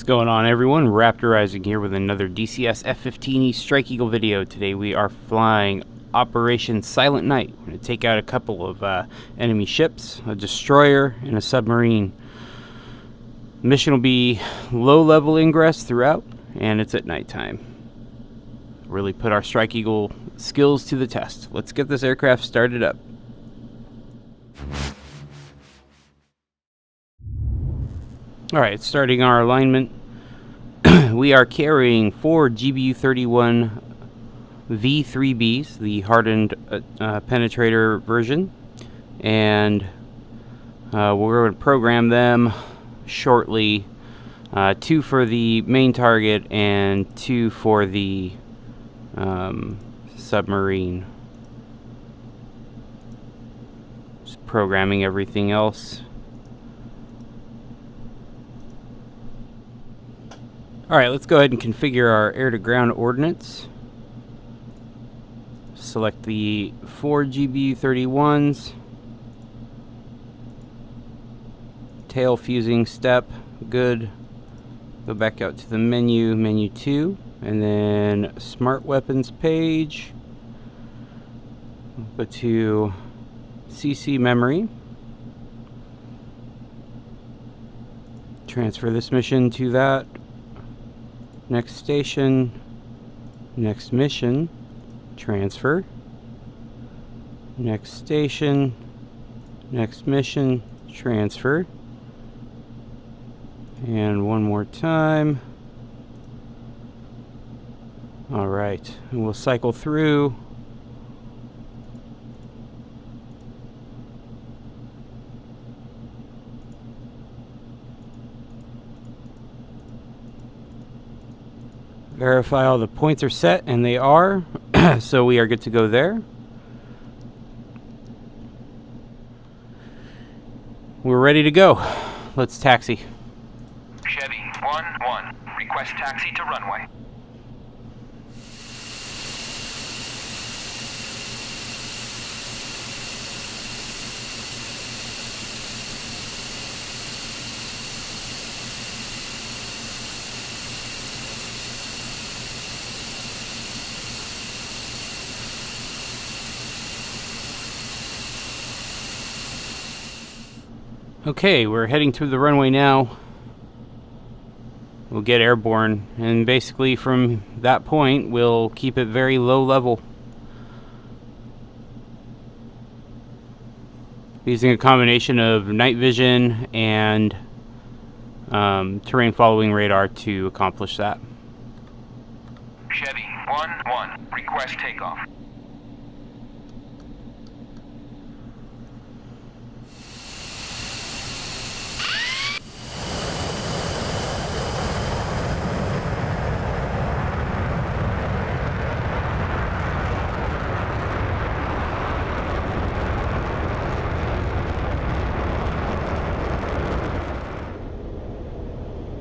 What's going on, everyone? Raptorizing here with another DCS F-15E Strike Eagle video. Today we are flying Operation Silent Night. We're going to take out a couple of enemy ships, a destroyer and a submarine. The mission will be low-level ingress throughout, and it's at nighttime. Really put our Strike Eagle skills to the test. Let's get this aircraft started up. Alright, starting our alignment, we are carrying 4 GBU-31 V3Bs, the hardened penetrator version, and we're going to program them shortly, 2 for the main target and 2 for the submarine. Just programming everything else. Alright, let's go ahead and configure our air-to-ground ordnance. Select the 4 GBU-31s. Tail fusing step, good. Go back out to the menu 2, and then Smart Weapons page. Go to CC memory. Transfer this mission to that. Next station, next mission, transfer. Next station, next mission, transfer. And one more time. Alright, and we'll cycle through. Verify all the points are set, and they are, so we are good to go there. We're ready to go. Let's taxi. Chevy 1-1, request taxi to runway. Okay, we're heading to the runway now. We'll get airborne, and basically from that point we'll keep it very low level, using a combination of night vision and terrain following radar to accomplish that. Chevy 1-1, request takeoff.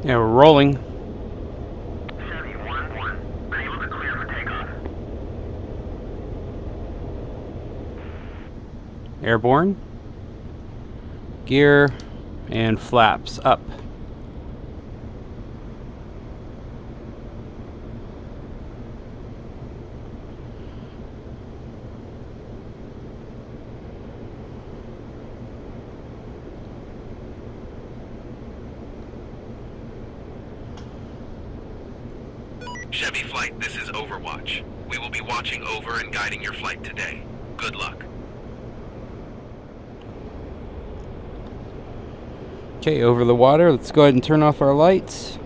Yeah, we're rolling. Chevy 1-1, ready to clear for takeoff. Airborne. Gear and flaps up. Chevy Flight, this is Overwatch. We will be watching over and guiding your flight today. Good luck. Okay, over the water. Let's go ahead and turn off our lights.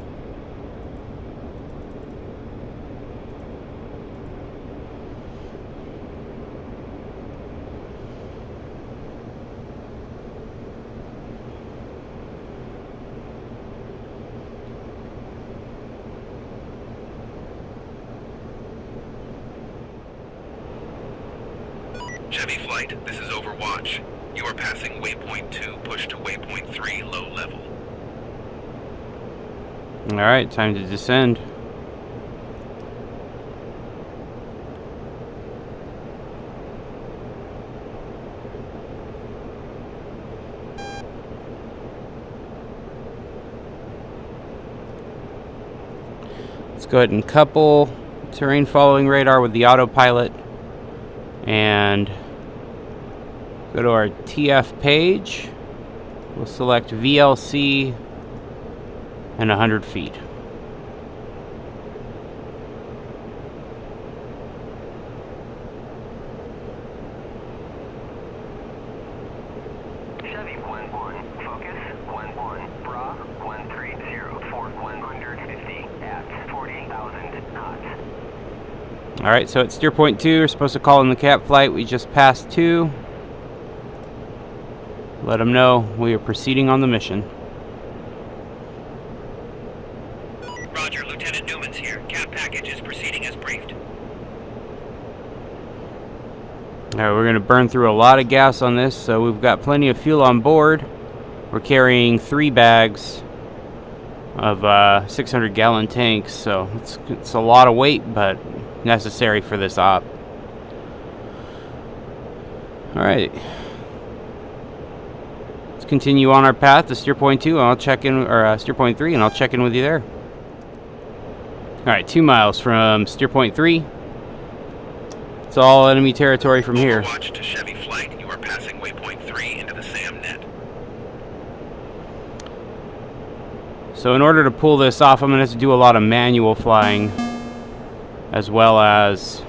Chevy Flight, this is Overwatch. You are passing waypoint 2, push to waypoint 3, low level. Alright, time to descend. Let's go ahead and couple terrain following radar with the autopilot and go to our TF page. We'll select VLC and 100 feet. Chevy 1-1, focus 1-1, bra 130 for 150 at 40,000 knots. Alright, so at steer point 2, we're supposed to call in the cap flight. We just passed 2. Let them know we are proceeding on the mission. Roger, Lieutenant Newman's here. Cap package is proceeding as briefed. Alright, we're going to burn through a lot of gas on this, so we've got plenty of fuel on board. We're carrying 3 bags of 600-gallon tanks, so it's a lot of weight, but necessary for this op. Alright. Let's continue on our path to steer point 2, and I'll check in, or steer point 3, and I'll check in with you there. Alright, 2 miles from steer point 3. It's all enemy territory from here. Overwatch to Chevy flight. You are passing waypoint 3 into the SAM net. So in order to pull this off, I'm going to have to do a lot of manual flying, as well as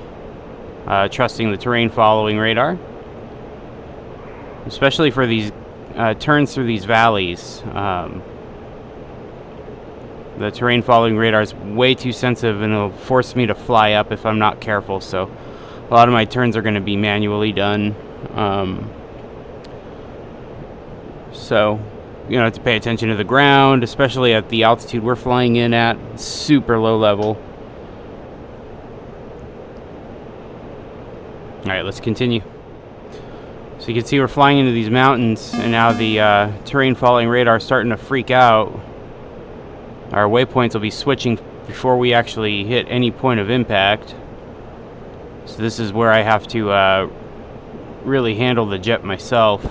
trusting the terrain following radar. Especially for these turns through these valleys. The terrain following radar is way too sensitive and it'll force me to fly up if I'm not careful. So a lot of my turns are going to be manually done. So you know, to pay attention to the ground, especially at the altitude we're flying in at, super low level. Alright, let's continue. So you can see we're flying into these mountains, and now the terrain following radar is starting to freak out. Our waypoints will be switching before we actually hit any point of impact. So this is where I have to really handle the jet myself.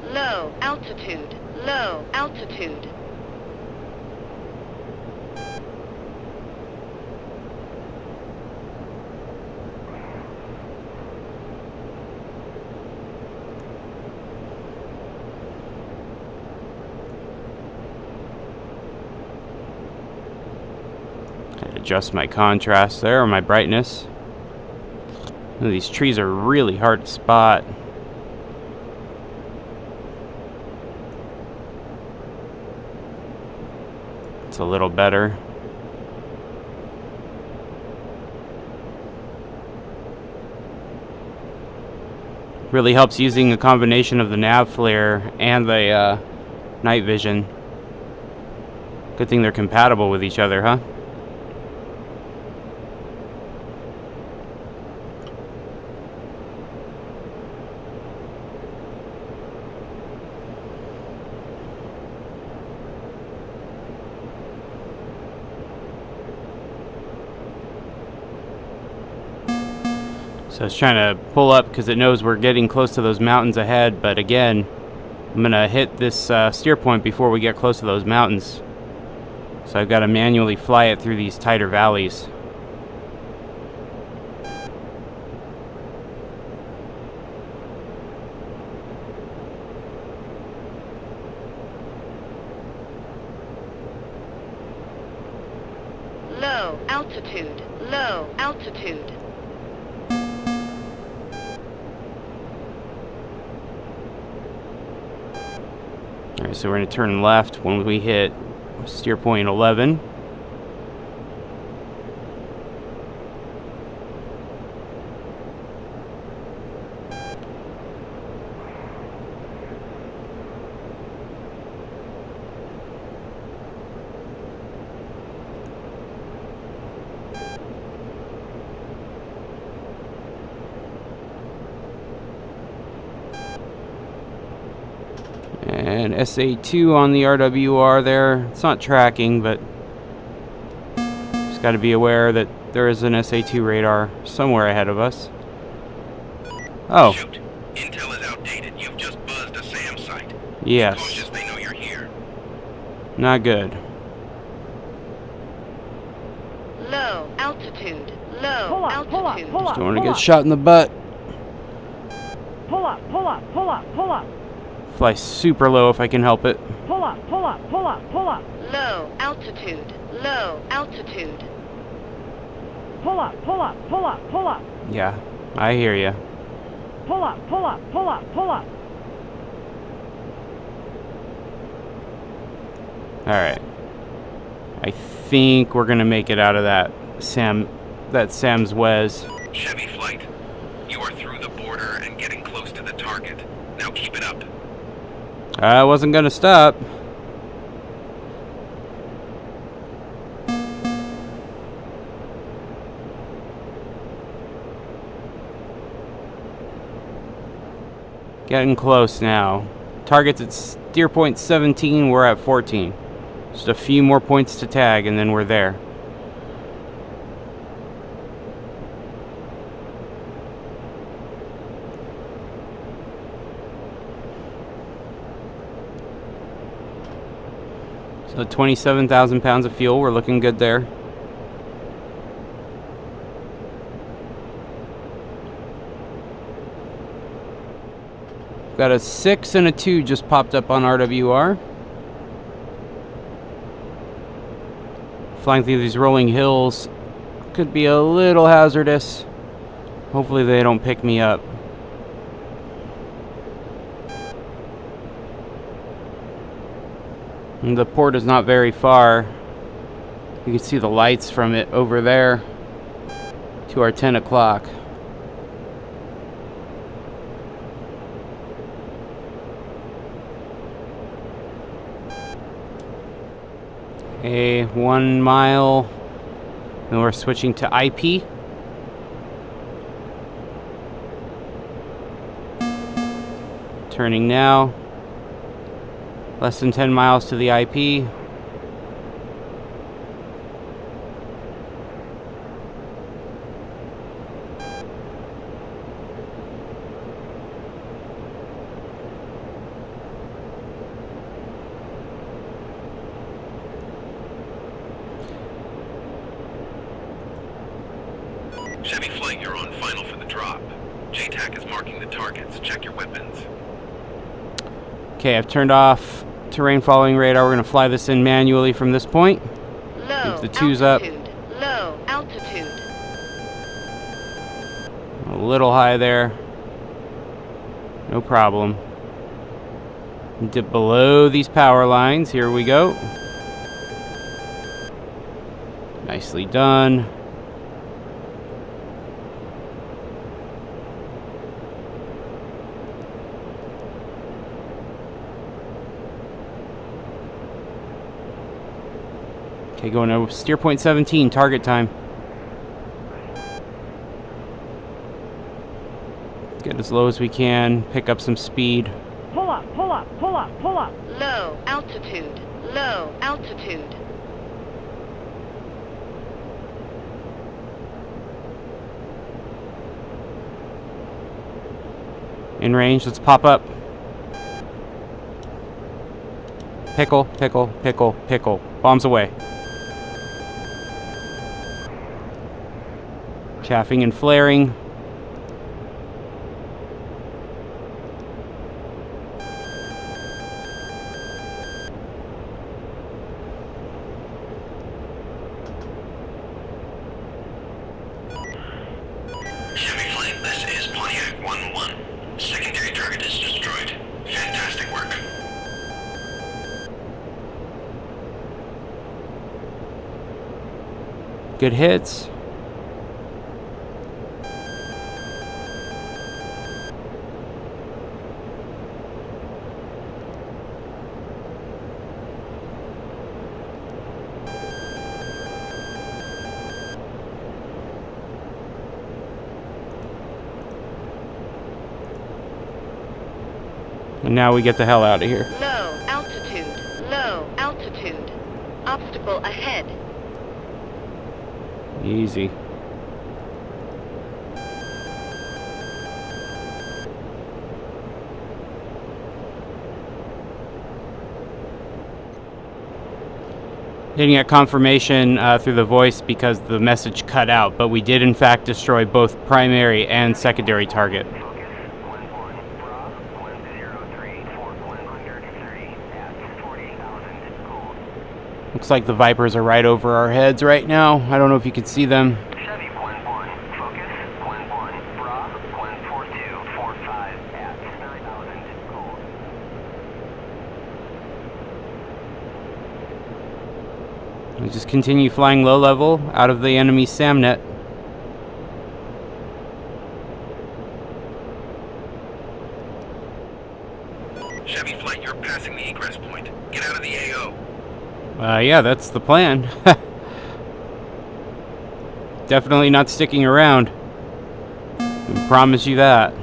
Low altitude, low altitude. Adjust my contrast there, or my brightness. These trees are really hard to spot. It's a little better. Really helps using a combination of the nav flare and the night vision. Good thing they're compatible with each other, huh? So it's trying to pull up because it knows we're getting close to those mountains ahead, but again, I'm going to hit this steer point before we get close to those mountains. So I've got to manually fly it through these tighter valleys. Low altitude, low altitude. Alright, so we're going to turn left when we hit steer point 11. And SA2 on the RWR there. It's not tracking, but just got to be aware that there is an SA2 radar somewhere ahead of us. Oh. Shoot. Intel is outdated. You've just buzzed a SAM site. Yes. Be cautious, they know you're here. Not good. Low altitude. Low altitude. Just don't want to get shot in the butt. Pull up, pull up, pull up, pull up. Fly super low if I can help it. Pull up, pull up, pull up, pull up. Low altitude. Low altitude. Pull up, pull up, pull up, pull up. Yeah, I hear you. Pull up, pull up, pull up, pull up. Alright. I think we're gonna make it out of that Sam's Wes. Chevy flight, you are through the border and getting close to the target. Now keep it up. I wasn't gonna stop. Getting close now. Target's at steer point 17, we're at 14. Just a few more points to tag and then we're there. So 27,000 pounds of fuel, we're looking good there. Got a 6 and a 2 just popped up on RWR. Flying through these rolling hills could be a little hazardous. Hopefully they don't pick me up. And the port is not very far. You can see the lights from it over there to our 10 o'clock. A 1 mile, and we're switching to IP. Turning now. Less than 10 miles to the IP. Chevy flight, you're on final for the drop. JTAC is marking the targets. Check your weapons. Okay, I've turned off terrain following radar. We're going to fly this in manually from this point. Low Keep the 2s up. Low altitude. A little high there. No problem. Dip below these power lines. Here we go. Nicely done. Okay, going over steer point 17, target time. Get as low as we can, pick up some speed. Pull up, pull up, pull up, pull up. Low altitude. Low altitude. In range, let's pop up. Pickle, pickle, pickle, pickle. Bombs away. Chaffing and flaring. Chevy flight, this is Pontiac 1-1. Secondary target is destroyed. Fantastic work. Good hits. And now we get the hell out of here. Low altitude. Low altitude. Obstacle ahead. Easy. Didn't get confirmation through the voice because the message cut out, but we did in fact destroy both primary and secondary target. Looks like the Vipers are right over our heads right now. I don't know if you can see them. Chevy 1-1, focus, 1-1, bra, 14245 at 9,000 cold. We just continue flying low level out of the enemy SAMnet. Chevy flight, you're passing the egress point. Get out of the AO. Yeah, that's the plan. Definitely not sticking around. I promise you that.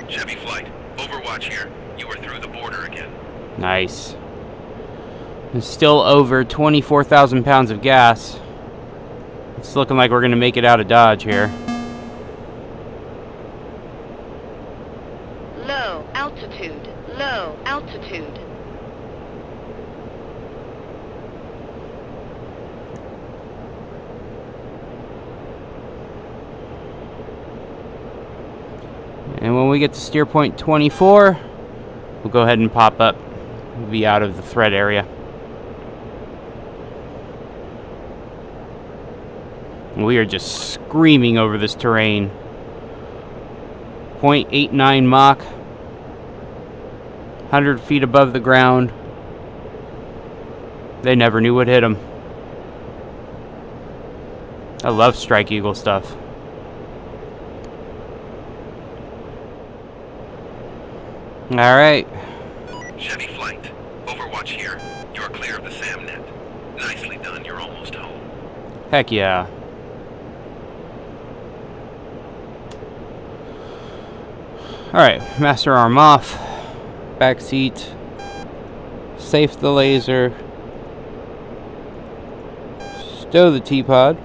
Chevy flight, Overwatch here. You are through the border again. Nice. There's still over 24,000 pounds of gas. It's looking like we're going to make it out of Dodge here. Low altitude. Low altitude. And when we get to steer point 24, we'll go ahead and pop up. We'll be out of the threat area. We are just screaming over this terrain. 0.89 Mach. 100 feet above the ground. They never knew what hit them. I love Strike Eagle stuff. Alright. Chevy flight, Overwatch here. You are clear of the SAMnet. Nicely done, you're almost home. Heck yeah. Alright, master arm off. Back seat. Safe the laser. Stow the T-pod.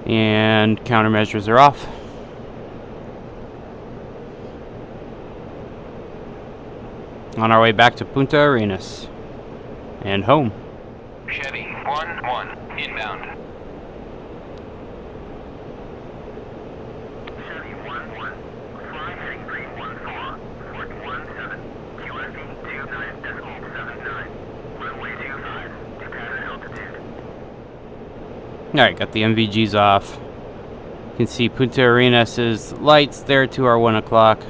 And countermeasures are off. On our way back to Punta Arenas. And home. Chevy 1-1, inbound. Chevy 1-1, fly heading 314, Fort 17, QSE 29.79, runway 25, to pattern altitude. Alright, got the MVGs off. You can see Punta Arenas' lights there to our 1 o'clock.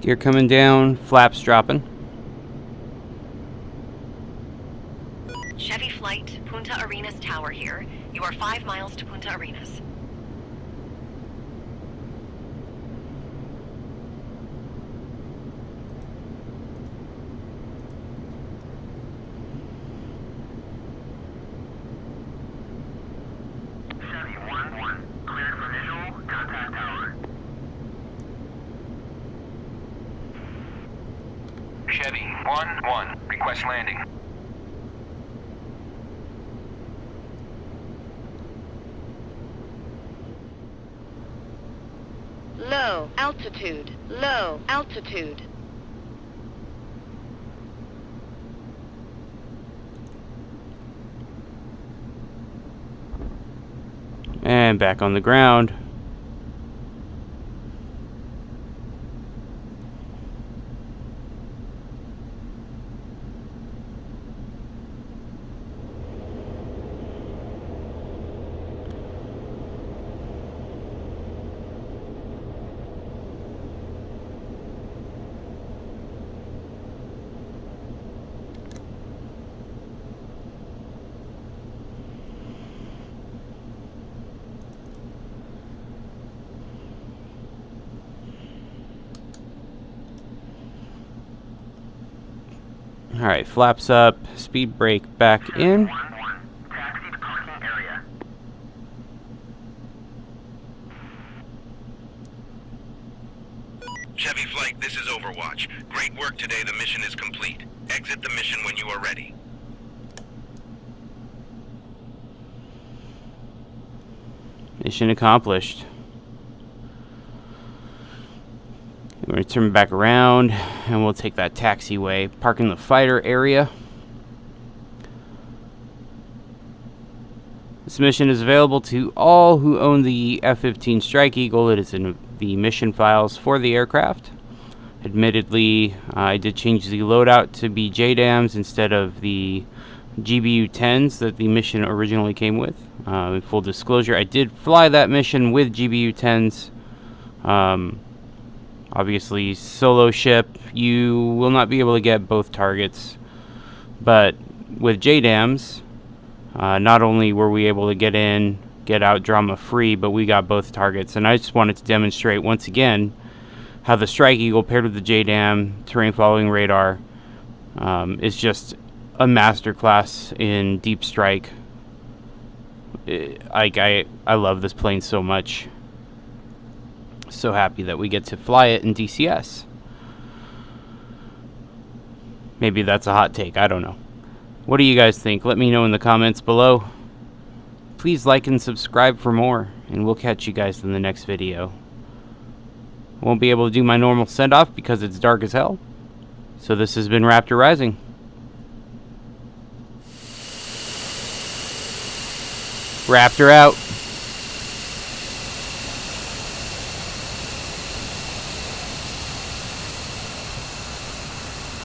Gear coming down, flaps dropping. Chevy flight, Punta Arenas Tower here. You are 5 miles to Punta Arenas. Chevy 1-1, cleared for visual, contact tower. Chevy 1-1, request landing. Low altitude. Low altitude. And back on the ground. Alright, flaps up, speed brake back in. 1-1. Taxi to parking area. Chevy Flight, this is Overwatch. Great work today. The mission is complete. Exit the mission when you are ready. Mission accomplished. We're going to turn back around and we'll take that taxiway, park in the fighter area. This mission is available to all who own the F-15 Strike Eagle. It is in the mission files for the aircraft. Admittedly, I did change the loadout to be JDAMs instead of the GBU-10s that the mission originally came with. In full disclosure, I did fly that mission with GBU-10s. Obviously, solo ship, you will not be able to get both targets. But with JDAMs, not only were we able to get in, get out drama free, but we got both targets. And I just wanted to demonstrate once again how the Strike Eagle paired with the JDAM terrain following radar is just a masterclass in deep strike. I love this plane so much. So happy that we get to fly it in DCS. Maybe that's a hot take, I don't know. What do you guys think? Let me know in the comments below. Please like and subscribe for more, and we'll catch you guys in the next video. Won't be able to do my normal send-off because it's dark as hell. So this has been Raptor Rising. Raptor out.